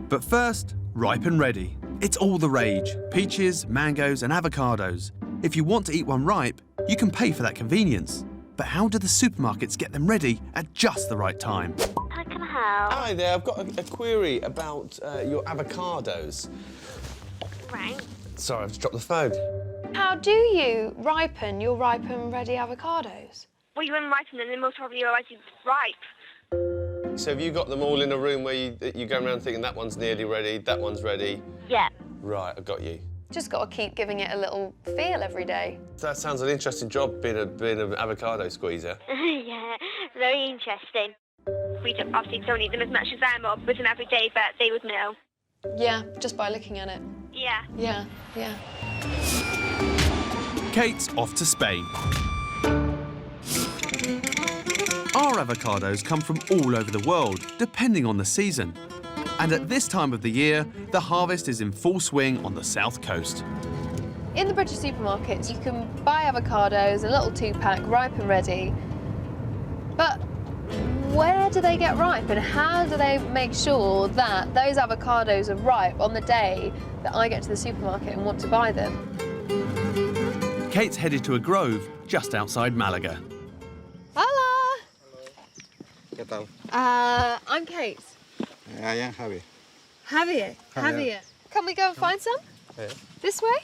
But first, ripe and ready. It's all the rage. Peaches, mangoes and avocados. If you want to eat one ripe, you can pay for that convenience. But how do the supermarkets get them ready at just the right time? How can I help? Hi there, I've got a query about your avocados. Right. Sorry, I've just dropped the phone. How do you ripen your ripe and ready avocados? Well, you unripen them, they're most probably already ripe. So have you got them all in a room where you go around thinking that one's nearly ready, that one's ready? Yeah. Right, I got you. Just got to keep giving it a little feel every day. That sounds an interesting job, being an avocado squeezer. Yeah, very interesting. We obviously don't eat them as much as I'm up with them every day, but they would know. Yeah, just by looking at it. Yeah. Yeah, yeah. Kate's off to Spain. Our avocados come from all over the world, depending on the season. And at this time of the year, the harvest is in full swing on the south coast. In the British supermarkets, you can buy avocados, a little 2-pack, ripe and ready. But where do they get ripe and how do they make sure that those avocados are ripe on the day that I get to the supermarket and want to buy them? Kate's headed to a grove just outside Malaga. Hola! ¿Qué tal? I'm Kate. I am Javi. Javier. Javier. Can we go and find some? Yeah. This way?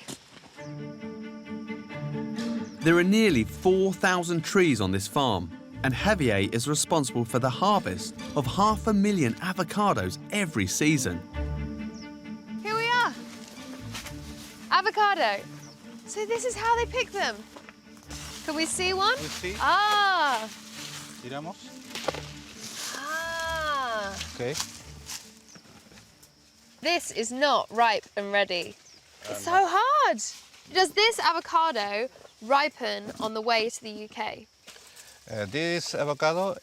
There are nearly 4,000 trees on this farm, and Javier is responsible for the harvest of 500,000 avocados every season. Here we are. Avocado. So this is how they pick them. Can we see one? We see. Ah. Tiramos. Ah. Okay. This is not ripe and ready. It's so hard. Does this avocado ripen on the way to the UK? This avocado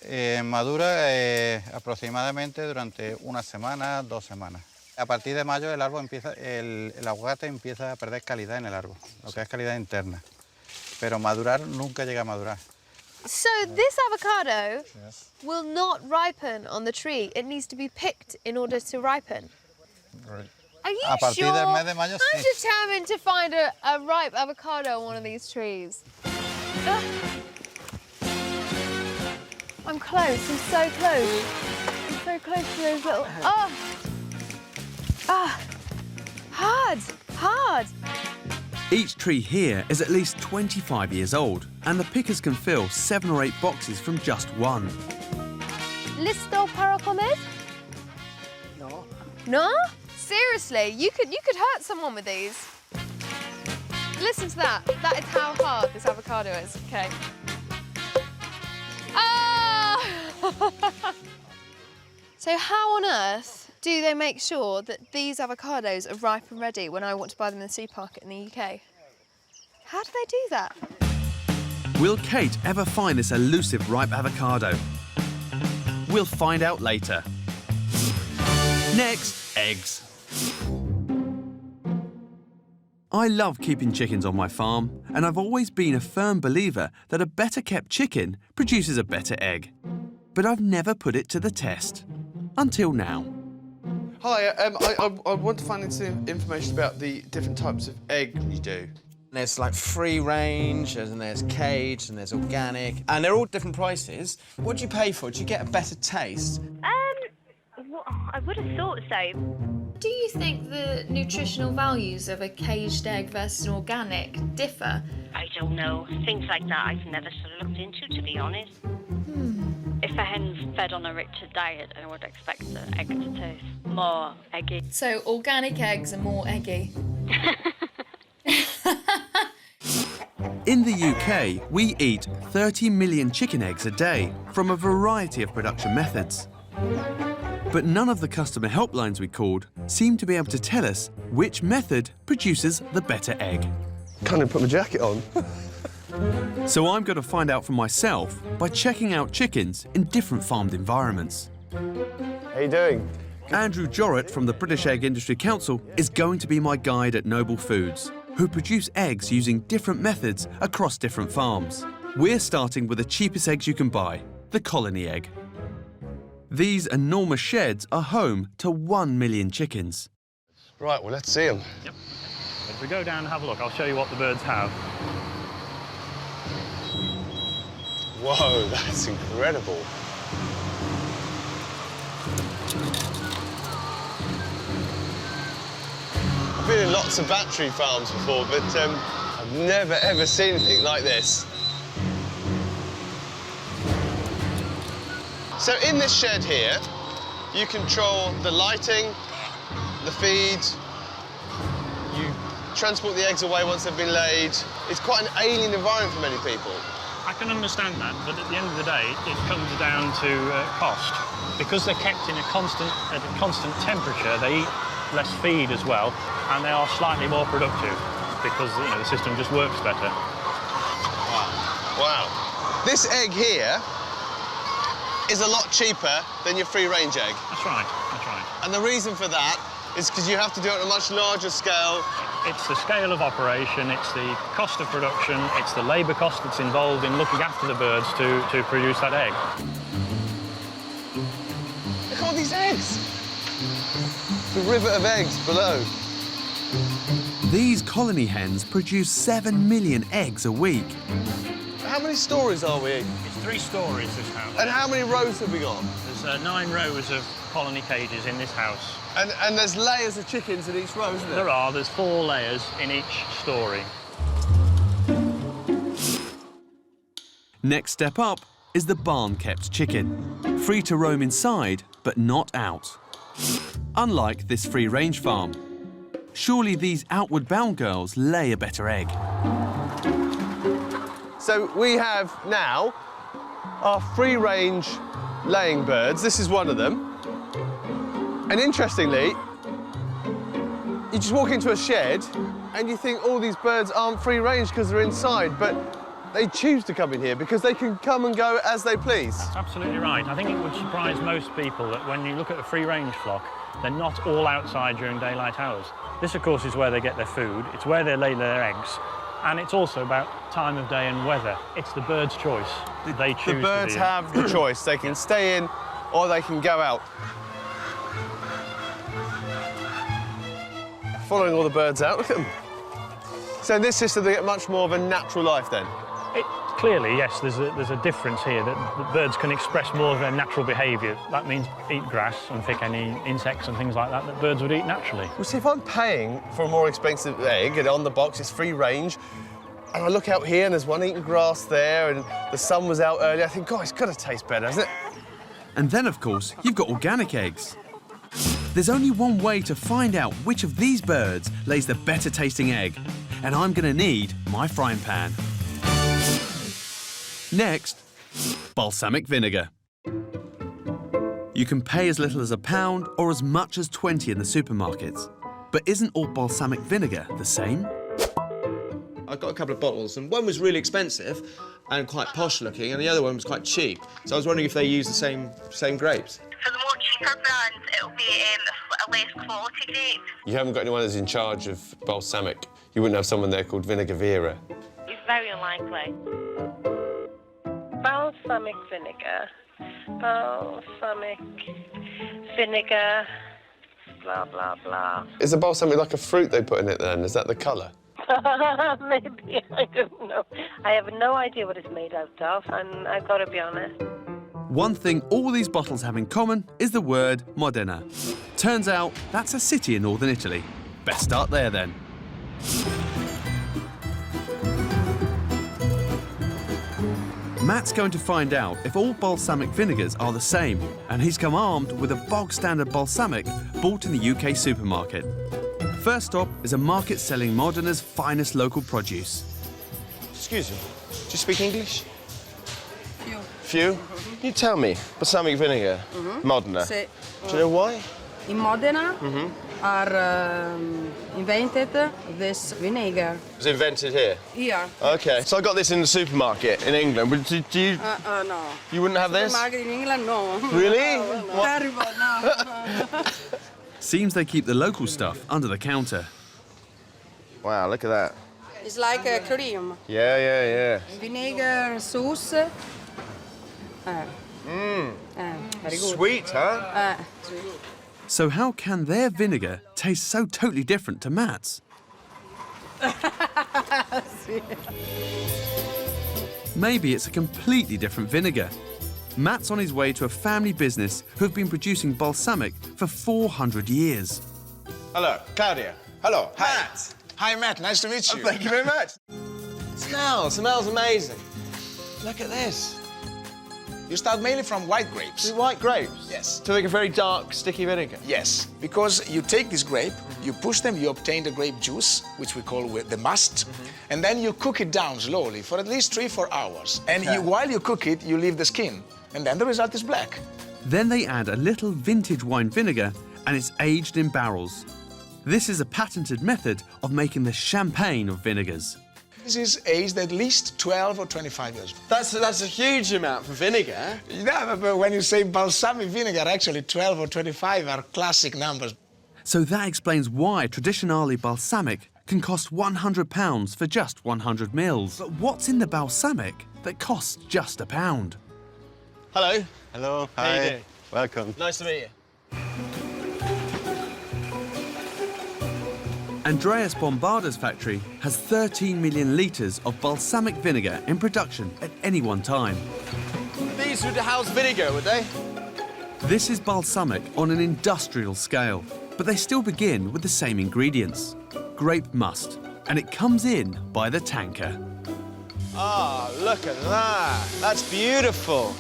madura aproximadamente durante una semana, 2 semanas. A partir de mayo el aguacate empieza a perder calidad en el árbol, lo que es calidad interna. Pero madurar nunca llega a madurar. So this avocado Yes. will not ripen on the tree. It needs to be picked in order to ripen. Right. Are you A partir sure? del mes de mayo, I'm sí. determined to find a ripe avocado on one of these trees. Ah. I'm close. I'm so close. I'm so close to those little. Oh. Ah. Hard. Hard. Each tree here is at least 25 years old, and the pickers can fill 7 or 8 boxes from just one. Listo para comer? No. No? Seriously, you could hurt someone with these. Listen to that. That is how hard this avocado is. Okay. Ah! So how on earth do they make sure that these avocados are ripe and ready when I want to buy them in the supermarket in the UK? How do they do that? Will Kate ever find this elusive ripe avocado? We'll find out later. Next, eggs. I love keeping chickens on my farm, and I've always been a firm believer that a better kept chicken produces a better egg. But I've never put it to the test. Until now. Hi, I want to find some information about the different types of egg you do. There's like free range, and there's caged, and there's organic, and they're all different prices. What do you pay for? Do you get a better taste? I would have thought so. Do you think the nutritional values of a caged egg versus an organic differ? I don't know. Things like that I've never sort of looked into, to be honest. If a hen's fed on a richer diet, I would expect the egg to taste more eggy. So organic eggs are more eggy. In the UK, we eat 30 million chicken eggs a day from a variety of production methods. But none of the customer helplines we called seem to be able to tell us which method produces the better egg. Can't even put my jacket on. So I'm going to find out for myself by checking out chickens in different farmed environments. How you doing? Andrew Jorrett from the British Egg Industry Council is going to be my guide at Noble Foods, who produce eggs using different methods across different farms. We're starting with the cheapest eggs you can buy, the colony egg. These enormous sheds are home to 1 million chickens. Right, well, let's see them. Yep. If we go down and have a look, I'll show you what the birds have. Whoa, that's incredible. I've been in lots of battery farms before, but I've never, ever seen anything like this. So in this shed here, you control the lighting, the feed, you transport the eggs away once they've been laid. It's quite an alien environment for many people. I can understand that, but at the end of the day, it comes down to cost. Because they're kept at a constant temperature, they eat less feed as well, and they are slightly more productive because the system just works better. Wow. This egg here is a lot cheaper than your free-range egg. That's right, that's right. And the reason for that is because you have to do it on a much larger scale. It's the scale of operation, it's the cost of production, it's the labour cost that's involved in looking after the birds to produce that egg. Look at all these eggs. The river of eggs below. These colony hens produce 7 million eggs a week. How many stories are we? It's 3 stories, this house. And how many rows have we got? There's 9 rows of colony cages in this house. And there's layers of chickens in each row, isn't there? There are. There's 4 layers in each story. Next step up is the barn-kept chicken. Free to roam inside, but not out. Unlike this free-range farm. Surely these outward-bound girls lay a better egg. So we have now our free-range laying birds. This is one of them. And interestingly, you just walk into a shed and you think all these birds aren't free-range because they're inside, but they choose to come in here because they can come and go as they please. That's absolutely right. I think it would surprise most people that when you look at a free-range flock, they're not all outside during daylight hours. This, of course, is where they get their food. It's where they lay their eggs. And it's also about time of day and weather. It's the bird's choice. They choose to be The birds have the choice. They can stay in or they can go out. Following all the birds out, look at them. So in this system, they get much more of a natural life then? Clearly, yes, there's a difference here that the birds can express more of their natural behaviour. That means eat grass and pick any insects and things like that that birds would eat naturally. Well, see, if I'm paying for a more expensive egg and on the box it's free range, and I look out here and there's one eating grass there and the sun was out earlier, I think, God, it's got to taste better, hasn't it? And then, of course, you've got organic eggs. There's only one way to find out which of these birds lays the better tasting egg, and I'm going to need my frying pan. Next, balsamic vinegar. You can pay as little as £1 or as much as 20 in the supermarkets. But isn't all balsamic vinegar the same? I got a couple of bottles, and one was really expensive and quite posh looking, and the other one was quite cheap. So I was wondering if they use the same grapes. For the more cheaper brands, it'll be a less quality grape. You haven't got anyone that's in charge of balsamic. You wouldn't have someone there called Vinegar Vera. It's very unlikely. Balsamic vinegar, blah, blah, blah. Is the balsamic like a fruit they put in it then? Is that the colour? Maybe, I don't know. I have no idea what it's made out of, and I've got to be honest. One thing all these bottles have in common is the word Modena. Turns out that's a city in northern Italy. Best start there then. Matt's going to find out if all balsamic vinegars are the same, and he's come armed with a bog-standard balsamic bought in the UK supermarket. First stop is a market selling Modena's finest local produce. Excuse me, do you speak English? Few. Few? Can you tell me, balsamic vinegar, Modena? Sì. Do you know why? In Modena are invented this vinegar. It was invented here? Here. OK, so I got this in the supermarket in England. But do you... No. You wouldn't have this? Supermarket in England, no. Really? No. Terrible, no. Seems they keep the local stuff under the counter. Wow, look at that. It's like a cream. Yeah. Vinegar sauce. Very good. Sweet, huh? So how can their vinegar taste so totally different to Matt's? Maybe it's a completely different vinegar. Matt's on his way to a family business who have been producing balsamic for 400 years. Hello, Claudia. Hello. Hi. Matt. Hi, Matt. Nice to meet you. Thank you very much. Smells amazing. Look at this. You start mainly from white grapes. White grapes? Yes. To make a very dark, sticky vinegar? Yes, because you take this grape, you push them, you obtain the grape juice, which we call the must, and then you cook it down slowly for at least 3-4 hours. And while you cook it, you leave the skin, and then the result is black. Then they add a little vintage wine vinegar and it's aged in barrels. This is a patented method of making the champagne of vinegars. This is aged at least 12 or 25 years. That's a huge amount for vinegar. Yeah, but when you say balsamic vinegar, actually 12 or 25 are classic numbers. So that explains why traditionally balsamic can cost £100 for just 100 mils. But what's in the balsamic that costs just £1? Hello. Hello, How you hi, doing? welcome. Nice to meet you. Andreas Bombarda's factory has 13 million litres of balsamic vinegar in production at any one time. These would house vinegar, would they? This is balsamic on an industrial scale, but they still begin with the same ingredients, grape must, and it comes in by the tanker. Ah, look at that. That's beautiful.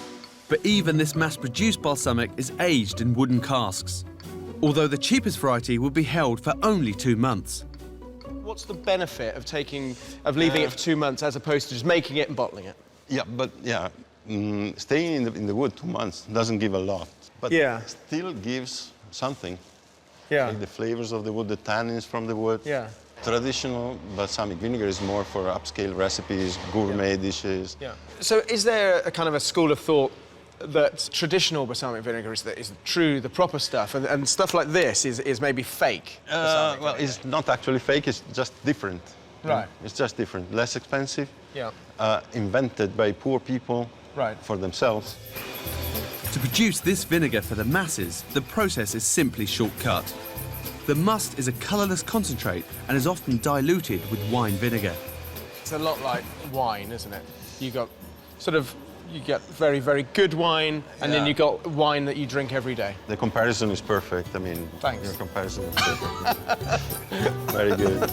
But even this mass-produced balsamic is aged in wooden casks, although the cheapest variety will be held for only 2 months. What's the benefit of leaving it for 2 months as opposed to just making it and bottling it? Yeah, but staying in the wood 2 months doesn't give a lot, but still gives something. Yeah. Like the flavors of the wood, the tannins from the wood. Yeah. Traditional balsamic vinegar is more for upscale recipes, gourmet dishes. Yeah. So is there a kind of a school of thought that traditional balsamic vinegar is true, the proper stuff, and stuff like this is maybe fake? Well, it's not actually fake, it's just different. Right. It's just different, less expensive, Yeah. invented by poor people for themselves. To produce this vinegar for the masses, the process is simply shortcut. The must is a colourless concentrate and is often diluted with wine vinegar. It's a lot like wine, isn't it? You get very, very good wine, and then you got wine that you drink every day. The comparison is perfect. I mean, thanks. Your comparison is perfect. Very good.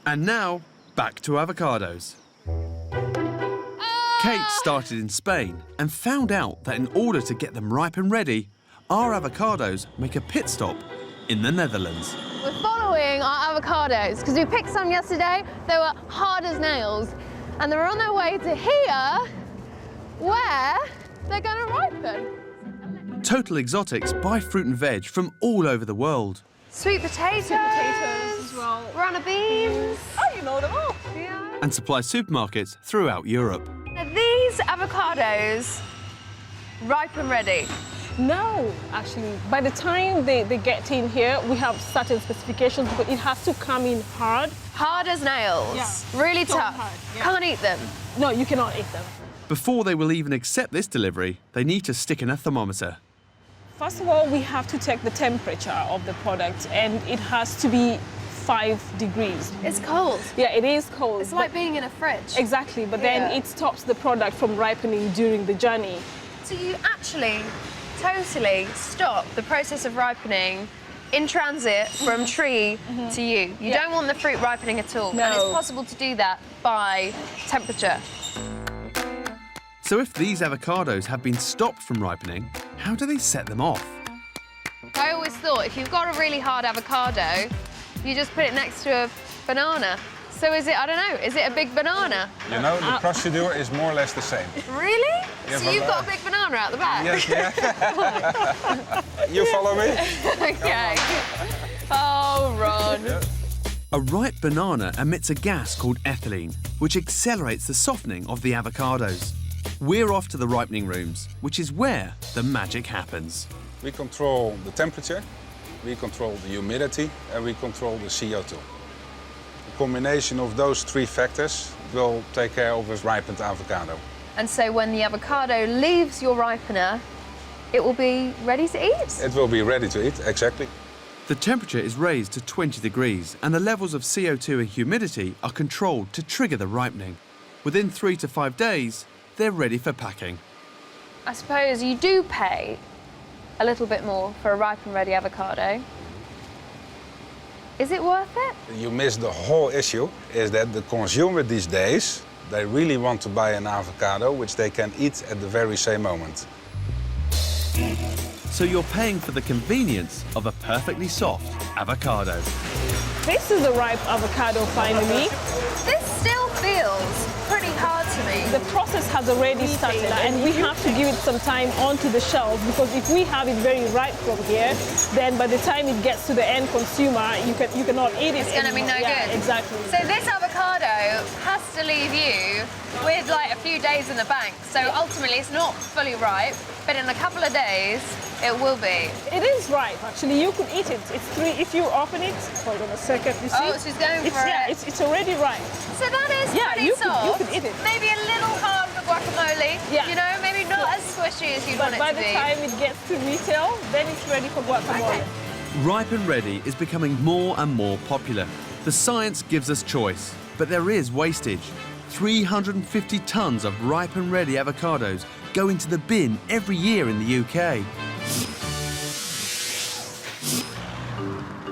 And now, back to avocados. Kate started in Spain and found out that in order to get them ripe and ready, our avocados make a pit stop in the Netherlands. We're following our avocados because we picked some yesterday. They were hard as nails. And they're on their way to here, where they're going to ripen. Total Exotics buy fruit and veg from all over the world. Sweet potatoes as well. Runner beans. Oh, you know them all. Yeah. And supply supermarkets throughout Europe. Now, these avocados ripen ready. No, actually, by the time they get in here, we have certain specifications, but it has to come in hard. Hard as nails. Yeah. Really So tough. hard, yeah. Can't eat them. No, you cannot eat them. Before they will even accept this delivery, they need to stick in a thermometer. First of all, we have to check the temperature of the product, and it has to be 5 degrees. It's cold. Yeah, it is cold. It's like being in a fridge. Exactly, but then it stops the product from ripening during the journey. So you actually totally stop the process of ripening in transit from tree to you. You don't want the fruit ripening at all. No. And it's possible to do that by temperature. So if these avocados have been stopped from ripening, how do they set them off? I always thought if you've got a really hard avocado, you just put it next to a banana. So is it, I don't know, is it a big banana? You know, the procedure is more or less the same. Really? Yeah, so you've got a big banana out the back? Yes, yeah. You follow me? Okay. Oh, Ron. Yeah. A ripe banana emits a gas called ethylene, which accelerates the softening of the avocados. We're off to the ripening rooms, which is where the magic happens. We control the temperature, we control the humidity, and we control the CO2. The combination of those 3 factors will take care of a ripened avocado. And so when the avocado leaves your ripener, it will be ready to eat? It will be ready to eat, exactly. The temperature is raised to 20 degrees and the levels of CO2 and humidity are controlled to trigger the ripening. Within 3 to 5 days, they're ready for packing. I suppose you do pay a little bit more for a ripe and ready avocado. Is it worth it? You miss the whole issue, is that the consumer these days, they really want to buy an avocado which they can eat at the very same moment. So you're paying for the convenience of a perfectly soft avocado. This is a ripe avocado, finally. This still feels pretty hard to me. The process has already started, and we have to give it some time onto the shelf, because if we have it very ripe from here, then by the time it gets to the end consumer, you cannot eat it. It's going to be no good. Exactly. So this avocado has to leave you with like a few days in the bank. So ultimately, it's not fully ripe, but in a couple of days, it will be. It is ripe, actually. You could eat it. If you open it, hold on a second, you see? Oh, she's going for it. Yeah, it's already ripe. So that is pretty soft. You could eat it. Maybe a little hard for guacamole. Yeah. You know, maybe not as squishy as you want it But to by be. the time it gets to retail, then it's ready for guacamole. Okay. Ripe and ready is becoming more and more popular. The science gives us choice, but there is wastage. 350 tons of ripe and ready avocados go into the bin every year in the UK.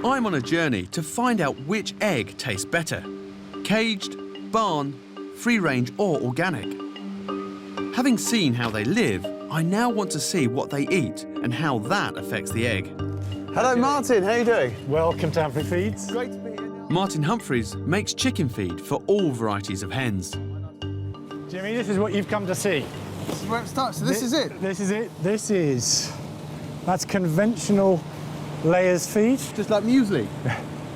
I'm on a journey to find out which egg tastes better. Caged, barn, free-range or organic. Having seen how they live, I now want to see what they eat and how that affects the egg. Hello, Martin. How are you doing? Welcome to Humphrey Feeds. Great to be here. Martin Humphreys makes chicken feed for all varieties of hens. Jimmy, this is what you've come to see. This is where it starts. So this is it? This is it. That's conventional layers feed. Just like muesli?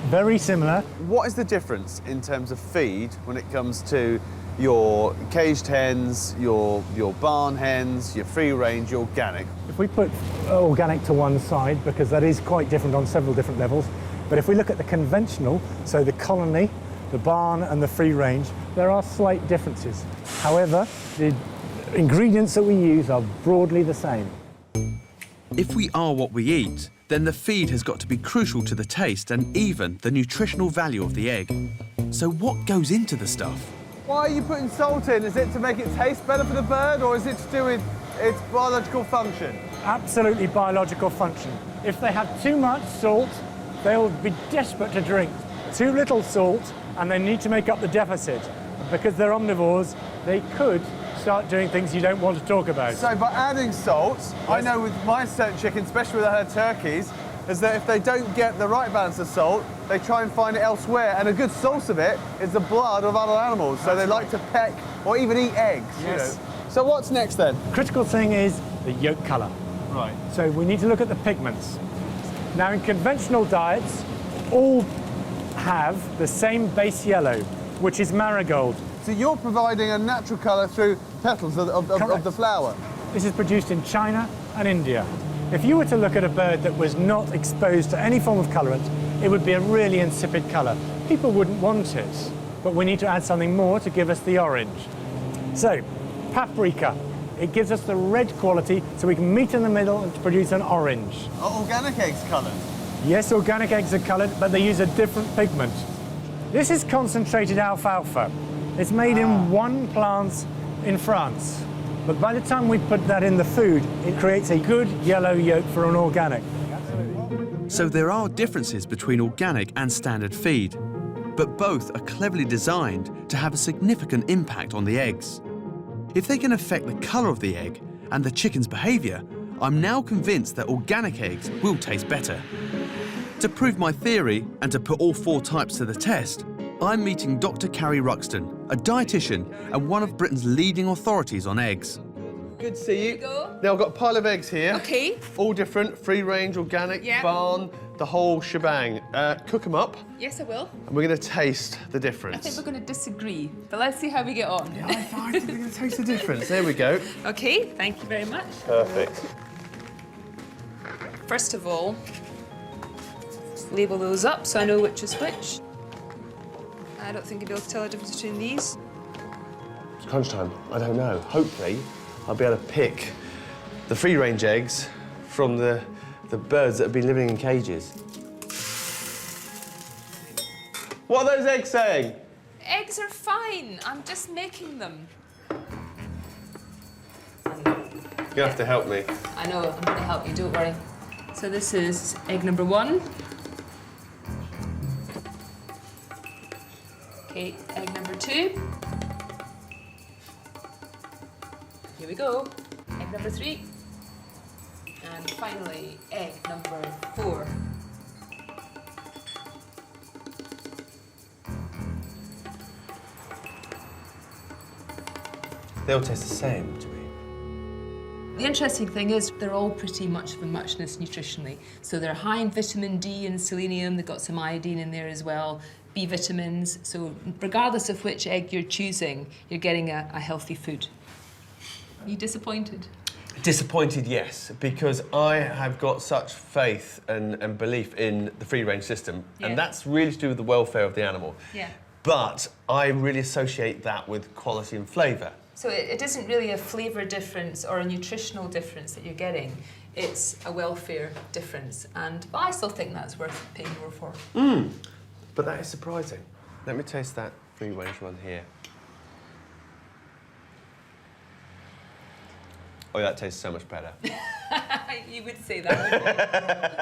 Very similar. What is the difference in terms of feed when it comes to your caged hens, your barn hens, your free range, your organic? If we put organic to one side, because that is quite different on several different levels, but if we look at the conventional, so the colony, the barn and the free range, there are slight differences. However, the ingredients that we use are broadly the same. If we are what we eat, then the feed has got to be crucial to the taste and even the nutritional value of the egg. So what goes into the stuff? Why are you putting salt in? Is it to make it taste better for the bird, or is it to do with its biological function? Absolutely biological function. If they have too much salt, they'll be desperate to drink. Too little salt, and they need to make up the deficit. Because they're omnivores, they could start doing things you don't want to talk about. So by adding salt, yes. I know with my certain chicken, especially with our turkeys, is that if they don't get the right balance of salt, they try and find it elsewhere. And a good source of it is the blood of other animals. So they like to peck or even eat eggs. Yes. You know. So what's next then? Critical thing is the yolk colour. Right. So we need to look at the pigments. Now in conventional diets, all have the same base yellow, which is marigold. So you're providing a natural colour through petals of the flower? This is produced in China and India. If you were to look at a bird that was not exposed to any form of colourant, it would be a really insipid colour. People wouldn't want it, but we need to add something more to give us the orange. So, paprika. It gives us the red quality, so we can meet in the middle and produce an orange. Are organic eggs coloured? Yes, organic eggs are coloured, but they use a different pigment. This is concentrated alfalfa. It's made in one plant in France. But by the time we put that in the food, it creates a good yellow yolk for an organic. So there are differences between organic and standard feed, but both are cleverly designed to have a significant impact on the eggs. If they can affect the colour of the egg and the chicken's behaviour, I'm now convinced that organic eggs will taste better. To prove my theory and to put all 4 types to the test, I'm meeting Dr. Carrie Ruxton, a dietitian and one of Britain's leading authorities on eggs. Good to see you. Now I've got a pile of eggs here. Okay. All different, free range, organic, Yeah. barn, the whole shebang. Cook them up. Yes, I will. And we're going to taste the I difference. think we're going to disagree, but let's see how we get on. I think we're going to taste the difference. There we go. Okay, thank you very much. Perfect. First of all, label those up so I know which is which. I don't think I'll be able to tell the difference between these. crunch time, I don't know. Hopefully, I'll be able to pick the free-range eggs from the birds that have been living in cages. What are those eggs saying? Eggs are fine. I'm just making them. You have to help me. I know, I'm going to help you, don't worry. So this is egg number 1. Okay, egg number 2. Here we go. Egg number 3. And finally, egg number 4. They all taste the same to me. The interesting thing is they're all pretty much of a muchness nutritionally. So they're high in vitamin D and selenium, they've got some iodine in there as well, B vitamins. So regardless of which egg you're choosing, you're getting a healthy food. Are you disappointed? Disappointed, yes, because I have got such faith and belief in the free-range system, Yeah. and that's really to do with the welfare of the animal. Yeah. But I really associate that with quality and flavour. So it isn't really a flavour difference or a nutritional difference that you're getting. It's a welfare difference. But I still think that's worth paying more for. But that is surprising. Let me taste that free-range one here. Oh, that tastes so much better. You would say that, wouldn't